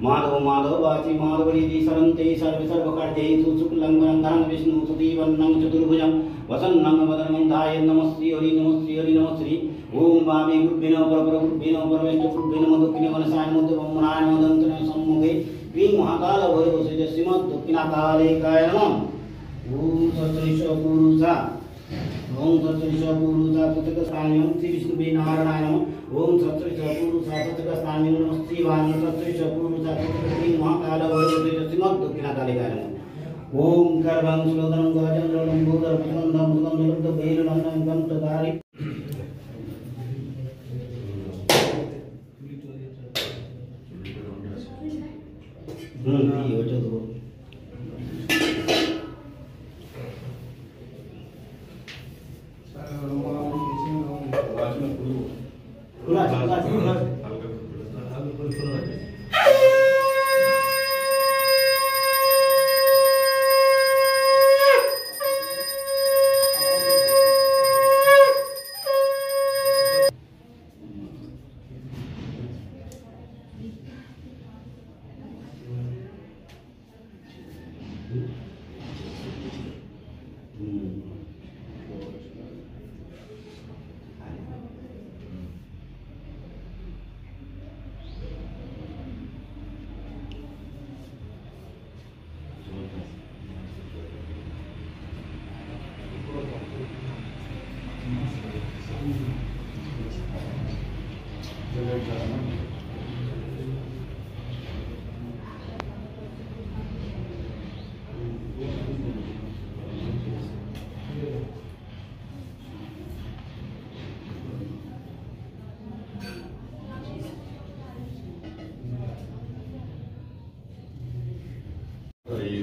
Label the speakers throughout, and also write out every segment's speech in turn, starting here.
Speaker 1: माधव माधव वासी माधवरीति सरन्ते सर्व सर्वकार्येषु शुक्लं वरदं विष्णु सतीवन्नं चतुर्भुजं वसन्नं वदनं ध्याये नमः श्री हरि नमः श्री हरि नमः श्री ओम वामे गुरुभ्यो नमः परब्रह्मभ्यो नमः परमेश्वरभ्यो नमः दक्षिणे वनसाय नमः ब्रह्मणाय नमः दन्तने सम्मुखे क्रीं महाकाल भैरवस्य श्रीमद् दक्षिणाकालेकाय नमः ओम सत्रिश पुरुषा ओम सत्रिश पुरुषा तत्कस्थान्यं श्री विष्णुवे नारायणाय नमः ओम सत्रिश पुरुषा तत्कस्थान्यं नमः शिवाय सत्रिश पुरुषा तत्कस्त्रीं महाकाल भैरवस्य श्रीमद् दक्षिणाकालेकाय नमः ओम कर्वं श्लोदनं गजं लोलं भूतरपन्दं मुदं निरुद्ध भैरवनं गन्तधारि ये वजह दो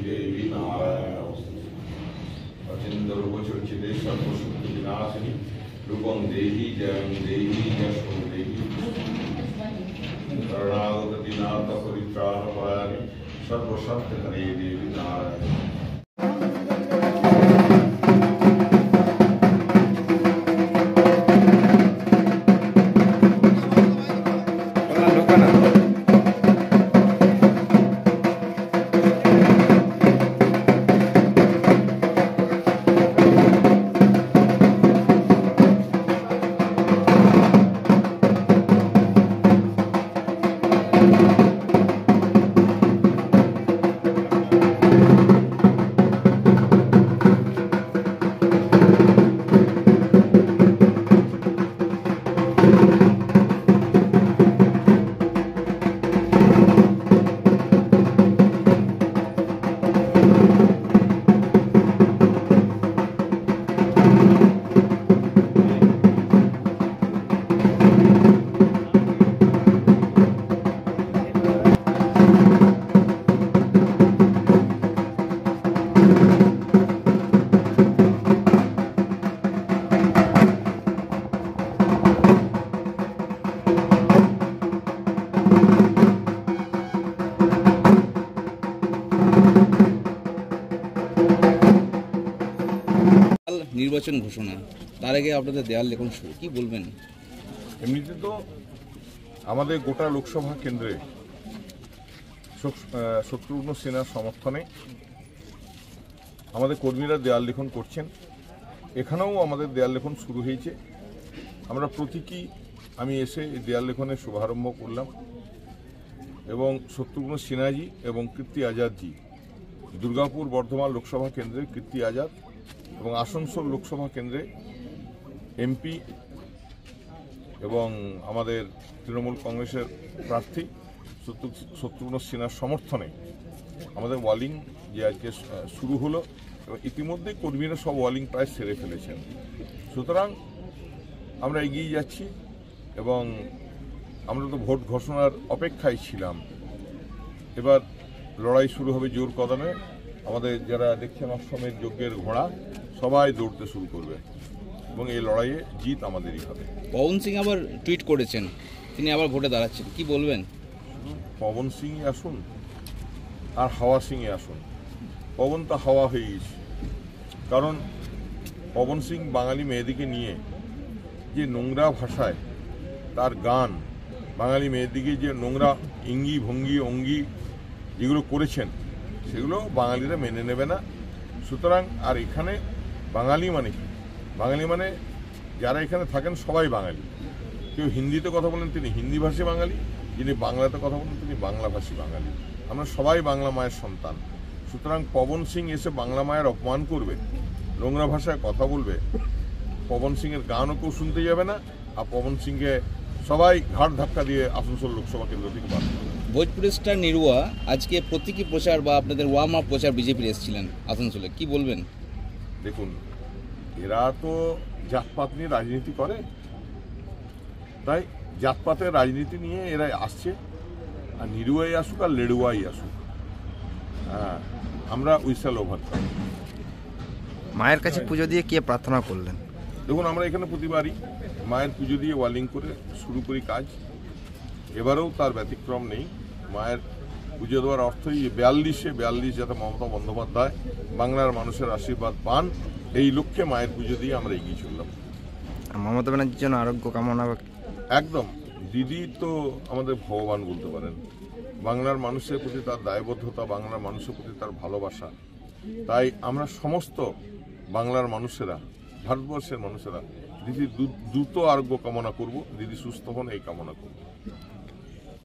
Speaker 2: देवी नारायण अचिंतरूपचर्चिते सर्वशक्तिविनाशिनी रूपं देहि जयं देहि यशो देहि शरणागतदीनाथ परित्राणपरायणे सर्वशक्तिहरे देवी नारायण।
Speaker 3: নির্বাচন ঘোষণা, তার আগে আপনাদের দেয়াল লেখন শুরু, কি বলবেন?
Speaker 2: এমনিতে তো আমাদের গোটা লোকসভা কেন্দ্রে শত্রুঘ্ন সিনহার সমর্থনে আমাদের কর্মীরা দেয়াল লেখন করছেন। এখানেও আমাদের দেয়াল লেখন শুরু হয়েছে। আমরা প্রতীকী আমি এসে এই দেয়াল লেখনের শুভারম্ভ করলাম এবং শত্রুঘ্ন সিনহাজি এবং কীর্তি আজাদজি, দুর্গাপুর বর্ধমান লোকসভা কেন্দ্রে কীর্তি আজাদ এবং আসানসোল লোকসভা কেন্দ্রে এমপি এবং আমাদের তৃণমূল কংগ্রেসের প্রার্থী শত্রুঘ্ন সিনহার সমর্থনে আমাদের ওয়ালিং যে আজকে শুরু হলো এবং ইতিমধ্যে কর্মীরা সব ওয়ালিং প্রায় সেরে ফেলেছেন। সুতরাং আমরা এগিয়ে যাচ্ছি এবং আমরা তো ভোট ঘোষণার অপেক্ষায় ছিলাম। এবার লড়াই শুরু হবে জোর কদমে। আমাদের যারা দেখছেন অশ্বমেধ যজ্ঞের ঘোড়া সবাই দৌড়তে শুরু করবে এবং এই লড়াইয়ে জিত আমাদেরই হবে।
Speaker 3: পবন সিং আবার টুইট করেছেন, তিনি আবার ভোটে দাঁড়াচ্ছেন, কি বলবেন?
Speaker 2: পবন সিংই আসুন আর হাওয়া সিংয়ে আসুন। পবন তো হাওয়া হয়ে গেছে, কারণ পবন সিং বাঙালি মেয়েদিকে নিয়ে যে নোংরা ভাষায় তার গান, বাঙালি মেয়েদিকে যে নোংরা ইঙ্গি ভঙ্গি অঙ্গি যেগুলো করেছেন সেগুলো বাঙালিরা মেনে নেবে না। সুতরাং আর এখানে বাঙালি মানে কি? বাঙালি মানে যারা এখানে থাকেন সবাই বাঙালি। কেউ হিন্দিতে কথা বলেন তিনি হিন্দিভাষী বাঙালি, যিনি বাংলাতে কথা বলেন তিনি বাংলাভাষী বাঙালি। আমরা সবাই বাংলা মায়ের সন্তান। সুতরাং পবন সিং এসে বাংলা মায়ের অপমান করবে, নোংরা ভাষায় কথা বলবে, পবন সিংয়ের গানও কেউ শুনতে যাবে না। আর পবন সিংকে সবাই ঘাট ধাক্কা দিয়ে আসানসোল লোকসভা কেন্দ্র থেকে বাদ দেবে।
Speaker 3: ভোজপুরের স্টার নিরুয়া আজকে প্রতীকী প্রচার বা আপনাদের ওয়ার্ম আপ প্রচার বিজেপির এসেছিলেন আসানসোলে, কি বলবেন?
Speaker 2: দেখুন, এরা তো জাতপাত নিয়ে রাজনীতি করে, তাই জাতপাতের রাজনীতি নিয়ে এরা আসছে। আর নিরুয়াই আসুক আর লেডুয়াই আসুক, হ্যাঁ, আমরা উইসাল ওভার।
Speaker 4: মায়ের কাছে পুজো দিয়ে কে প্রার্থনা করলেন?
Speaker 2: দেখুন, আমরা এখানে প্রতিবারই মায়ের পুজো দিয়ে ওয়ালিং করে শুরু করি কাজ। এবারেও তার ব্যতিক্রম নেই। মায়ের পুজো দেওয়ার অর্থই 42 যাতে মমতা বন্দ্যোপাধ্যায় বাংলার মানুষের আশীর্বাদ পান, এই লক্ষ্যে মায়ের পুজো দিয়ে আমরা এগিয়ে চললাম।
Speaker 4: মমতা ব্যানার্জির জন্য আরোগ্য কামনা।
Speaker 2: একদম, দিদি তো আমাদের ভগবান বলতে পারেন। বাংলার মানুষের প্রতি তার দায়বদ্ধতা, বাংলার মানুষের প্রতি তার ভালোবাসা, তাই আমরা সমস্ত বাংলার মানুষেরা, ভারতবর্ষের মানুষেরা দিদির দ্রুত আরোগ্য কামনা করব, দিদি সুস্থ হন এই কামনা করব।